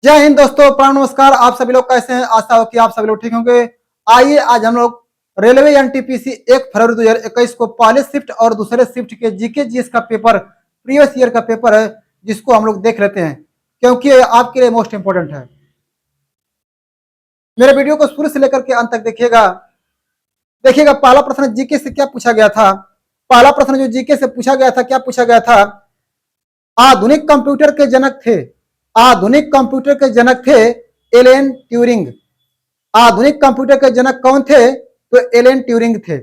जय हिंद दोस्तों, प्रणाम, नमस्कार। आप सभी लोग कैसे हैं? आशा हो कि आप सभी लोग ठीक होंगे। आइए आज हम लोग रेलवे एनटीपीसी 1 फरवरी 2021 को पहले शिफ्ट और दूसरे शिफ्ट के जीके जीएस का पेपर प्रीवियस ईयर का पेपर है, जिसको हम लोग देख लेते हैं क्योंकि ये आपके लिए मोस्ट इंपोर्टेंट है। मेरे वीडियो को शुरू से लेकर के अंत तक देखिएगा। देखिएगा पहला प्रश्न जीके से क्या पूछा गया था। पहला प्रश्न जो जीके से पूछा गया था, क्या पूछा गया था? आधुनिक कंप्यूटर के जनक थे। आधुनिक कंप्यूटर के जनक थे एलन ट्यूरिंग। आधुनिक कंप्यूटर के जनक कौन थे? तो एलन ट्यूरिंग थे।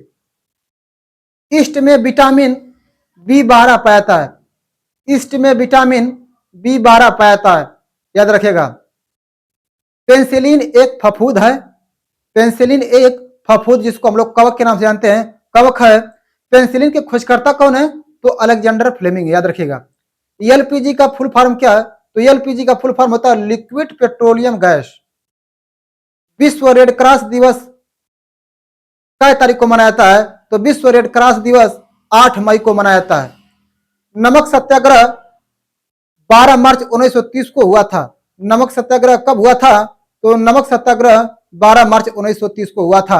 ईस्ट में विटामिन B12 पाया जाता है। ईस्ट में विटामिन B12 पाया जाता है, याद रखेगा। पेंसिलिन एक फफूद है। पेंसिलिन एक फफूद जिसको हम लोग कवक के नाम से जानते हैं, कवक है। पेंसिलिन के खोजकर्ता कौन है? तो अलेक्जेंडर फ्लेमिंग, याद रखिएगा। एलपीजी का फुल फॉर्म क्या है? तो एलपीजी का फुल फॉर्म होता है लिक्विड पेट्रोलियम गैस। विश्व रेड क्रॉस दिवस कई तारीख को मनाया जाता है? तो विश्व रेड क्रॉस दिवस 8 मई को मनाया जाता है। नमक सत्याग्रह 12 मार्च 1930 को हुआ था। नमक सत्याग्रह कब हुआ था? तो नमक सत्याग्रह 12 मार्च 1930 को हुआ था।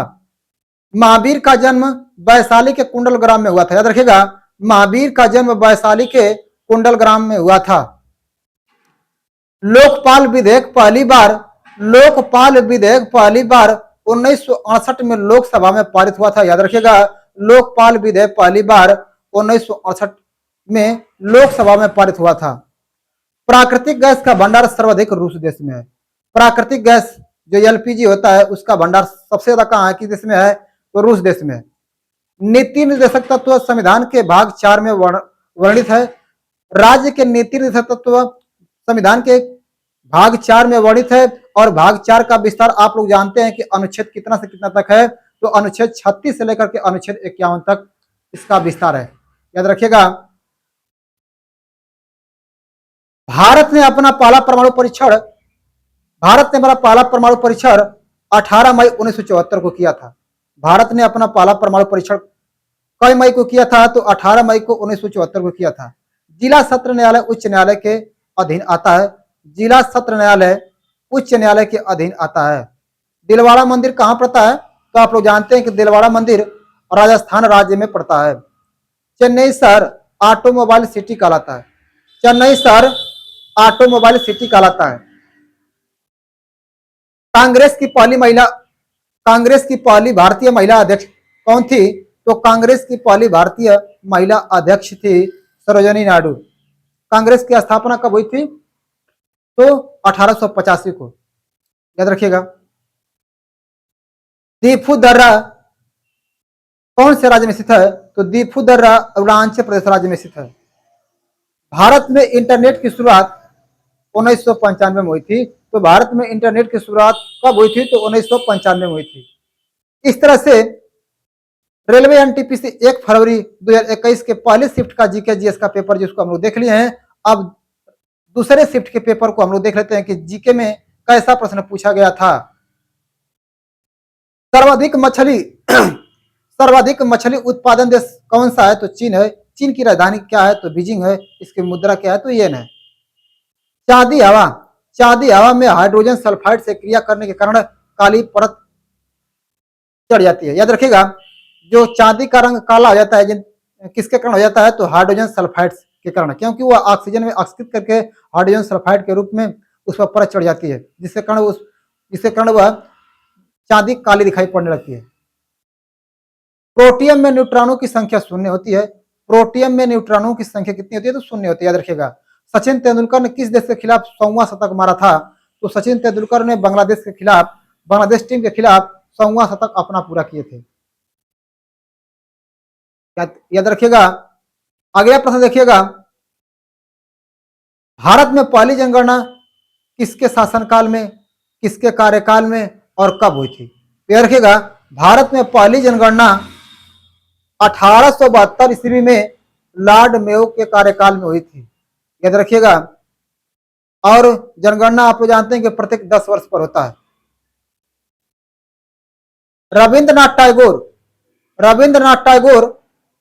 महावीर का जन्म वैशाली के कुंडल ग्राम में हुआ था, याद रखिएगा। महावीर का जन्म वैशाली के कुंडल ग्राम में हुआ था। लोकपाल विधेयक पहली बार 1968 में लोकसभा में पारित हुआ था, याद रखिएगा। लोकपाल विधेयक पहली बार 1968 में लोकसभा में पारित हुआ था। प्राकृतिक गैस का भंडार सर्वाधिक रूस देश में है। प्राकृतिक गैस जो एलपीजी होता है उसका भंडार सबसे ज्यादा कहां है, किस देश में है? तो रूस देश में। नीति निर्देशक तत्व संविधान के भाग 4 में वर्णित है। राज्य के नीति निर्देशक तत्व संविधान के भाग 4 में वर्णित है और भाग 4 का विस्तार आप लोग जानते हैं कि अनुच्छेद कितना से कितना तक है? तो अनुच्छेद 36 से लेकर के अनुच्छेद 51 तक इसका विस्तार है, याद रखिएगा। भारत ने अपना पहला परमाणु परीक्षण 18 मई 1974 को किया था। भारत ने अपना पहला परमाणु परीक्षण कई मई को किया था? तो 18 मई को 1974 को किया था। जिला सत्र न्यायालय उच्च न्यायालय के अधीन आता है। जिला सत्र न्यायालय उच्च न्यायालय के अधीन आता है। दिलवाड़ा मंदिर कहां पड़ता है? तो आप लोग जानते हैं कि दिलवाड़ा मंदिर राजस्थान राज्य में पड़ता है। चेन्नई शहर ऑटोमोबाइल सिटी कहलाता है। चेन्नई शहर ऑटोमोबाइल सिटी कहलाता है। कांग्रेस की पहली भारतीय महिला अध्यक्ष कौन थी? तो कांग्रेस की पहली भारतीय महिला अध्यक्ष थी सरोजिनी नायडू। कांग्रेस की स्थापना कब हुई थी? तो 1885 को, याद रखिएगा। दीफू दर्रा कौन से राज्य में स्थित है? तो दीफू दर्रा अरुणाचल प्रदेश राज्य में स्थित है। भारत में इंटरनेट की शुरुआत 1995 में हुई थी। तो भारत में इंटरनेट की शुरुआत कब हुई थी? तो 1995 में हुई थी। इस तरह से रेलवे एनटीपीसी 1 फरवरी 2021 के पहले शिफ्ट का जीके जीएस का पेपर जिसको हम लोग देख लिए हैं। अब दूसरे शिफ्ट के पेपर को हम लोग देख लेते हैं कि जीके में कैसा प्रश्न पूछा गया था। सर्वाधिक मछली उत्पादन देश कौन सा है? तो चीन है। चीन की राजधानी क्या है? तो बीजिंग है। इसकी मुद्रा क्या है? तो येन है। चांदी हवा में हाइड्रोजन सल्फाइड से क्रिया करने के कारण काली परत चढ़ जाती है, याद रखिएगा। जो चांदी का रंग काला हो जाता है किसके कारण हो जाता है? तो हाइड्रोजन सल्फाइड के कारण, क्योंकि वह ऑक्सीजन में ऑक्सीकृत करके हाइड्रोजन सल्फाइड के रूप में उस पर परत चढ़ जाती है, जिसके कारण वह चांदी काली दिखाई पड़ने लगती है। प्रोटियम में न्यूट्रॉनों की संख्या शून्य होती है। प्रोटियम में न्यूट्रॉनों की संख्या कितनी होती है? तो शून्य होती है, याद रखिएगा। सचिन तेंदुलकर ने किस देश के खिलाफ 100वां शतक मारा था? तो सचिन तेंदुलकर ने बांग्लादेश टीम के खिलाफ 100वां शतक अपना पूरा किए थे, याद रखिएगा। अगला प्रश्न देखिएगा। भारत में पहली जनगणना किसके शासनकाल में, किसके कार्यकाल में और कब हुई थी? याद रखिएगा। भारत में पहली जनगणना 1872 ईस्वी में लॉर्ड मेयो के कार्यकाल में हुई थी, याद रखिएगा। और जनगणना आप लोग जानते हैं कि प्रत्येक 10 वर्ष पर होता है। रविंद्रनाथ टैगोर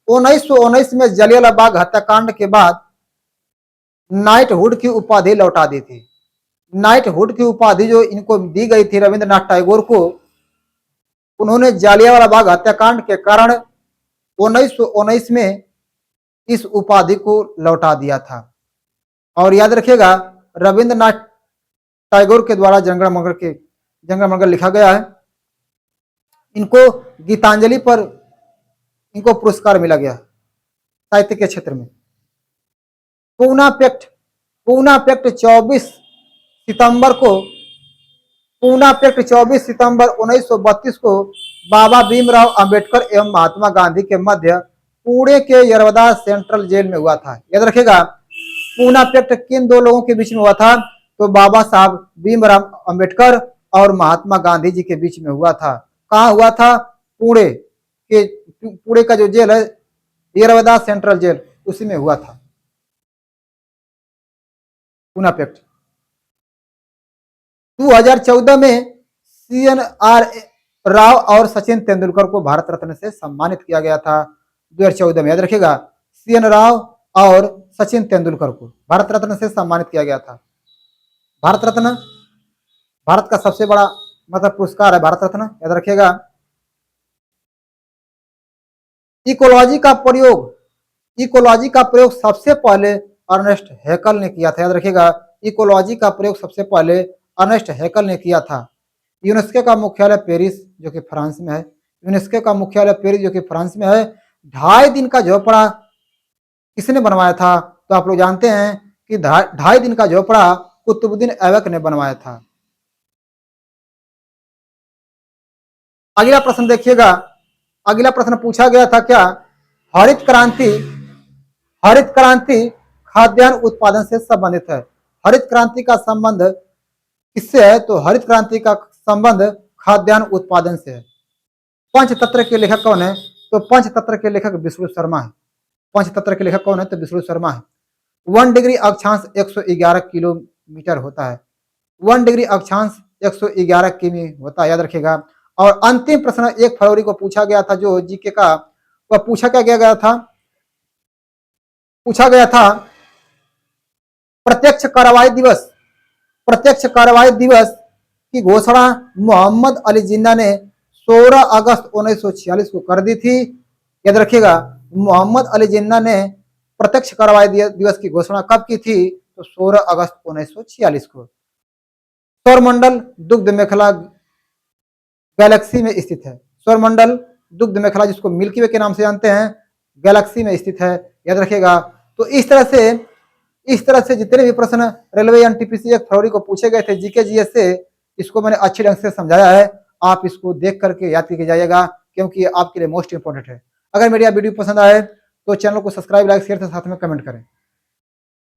1919 में जलियांवाला बाग हत्याकांड के बाद नाइटहुड की उपाधि लौटा दी थी। नाइटहुड की उपाधि जो इनको दी गई थी रविंद्रनाथ टैगोर को, उन्होंने जालियांवाला बाग हत्याकांड के कारण 1919 में इस उपाधि को लौटा दिया था। और याद रखिएगा, रविंद्रनाथ टैगोर के द्वारा जंगल मंगल लिखा गया है। इनको गीतांजलि पर इनको पुरस्कार मिला गया साहित्य के क्षेत्र में। पूना पैक्ट 24 सितंबर 1932 को बाबा भीमराव अंबेडकर एवं महात्मा गांधी के मध्य पुणे के यरवदा सेंट्रल जेल में हुआ था। याद रखिएगा, पूना पैक्ट किन दो लोगों के बीच में हुआ था? तो बाबा साहब भीमराव अंबेडकर और महात्मा गांधी जी के बीच में हुआ था। कहाँ हुआ था? पुणे का जो जेल है, यरवदा सेंट्रल जेल, उसी में हुआ था पूना पैक्ट। 2014 में CNR राव और सचिन तेंदुलकर को भारत रत्न से सम्मानित किया गया था। 2014 में, याद रखिएगा, CN राव और सचिन तेंदुलकर को भारत रत्न से सम्मानित किया गया था। भारत रत्न भारत का सबसे बड़ा पुरस्कार है, भारत रत्न, याद रखिएगा। इकोलॉजी का प्रयोग सबसे पहले अर्नेस्ट हैकल ने किया था। याद रखिएगा, इकोलॉजी का प्रयोग सबसे पहले अर्नेस्ट हैकल ने किया था। यूनेस्को का मुख्यालय पेरिस जो कि फ्रांस में है। 2.5 दिन का झोपड़ा किसने बनवाया था? तो आप लोग जानते हैं कि 2.5 दिन का झोपड़ा कुतुबुद्दीन ऐबक ने बनवाया था। अगला प्रश्न देखिएगा, अगला प्रश्न पूछा गया था क्या? हरित क्रांति खाद्यान्न उत्पादन से संबंधित है। हरित क्रांति का संबंध किससे है? तो हरित क्रांति का संबंध खाद्यान्न उत्पादन से है। पंचतंत्र के लेखक कौन है? तो पंचतंत्र के लेखक विष्णु शर्मा है। पंचतंत्र के लेखक कौन है? तो विष्णु शर्मा है। 1 डिग्री अक्षांश 111 किलोमीटर होता है। 1 डिग्री अक्षांश 111 किमी होता है, याद रखिएगा। और अंतिम प्रश्न 1 फरवरी को पूछा गया था, जो जीके का, वह पूछा गया था प्रत्यक्ष कार्रवाई दिवस की घोषणा मोहम्मद अली जिन्ना ने 16 अगस्त 1946 को कर दी थी। याद रखिएगा, मोहम्मद अली जिन्ना ने प्रत्यक्ष कार्रवाई दिवस की घोषणा कब की थी? तो 16 अगस्त 1946 को। सौरमंडल दुग्ध मेखला गैलेक्सी में स्थित है। सौरमंडल दुग्ध मेखला, जिसको मिल्की वे के नाम से जानते हैं, गैलेक्सी में स्थित है, याद रखिएगा। तो इस तरह से जितने भी प्रश्न रेलवे एनटीपीसी 1 फरवरी को पूछे गए थे जीके जीएस से, इसको मैंने अच्छे ढंग से समझाया है। आप इसको देख करके याद करके जाइएगा, क्योंकि ये आपके लिए मोस्ट इंपॉर्टेंट है। अगर मेरी वीडियो पसंद आए तो चैनल को सब्सक्राइब, लाइक, शेयर के साथ में कमेंट करें।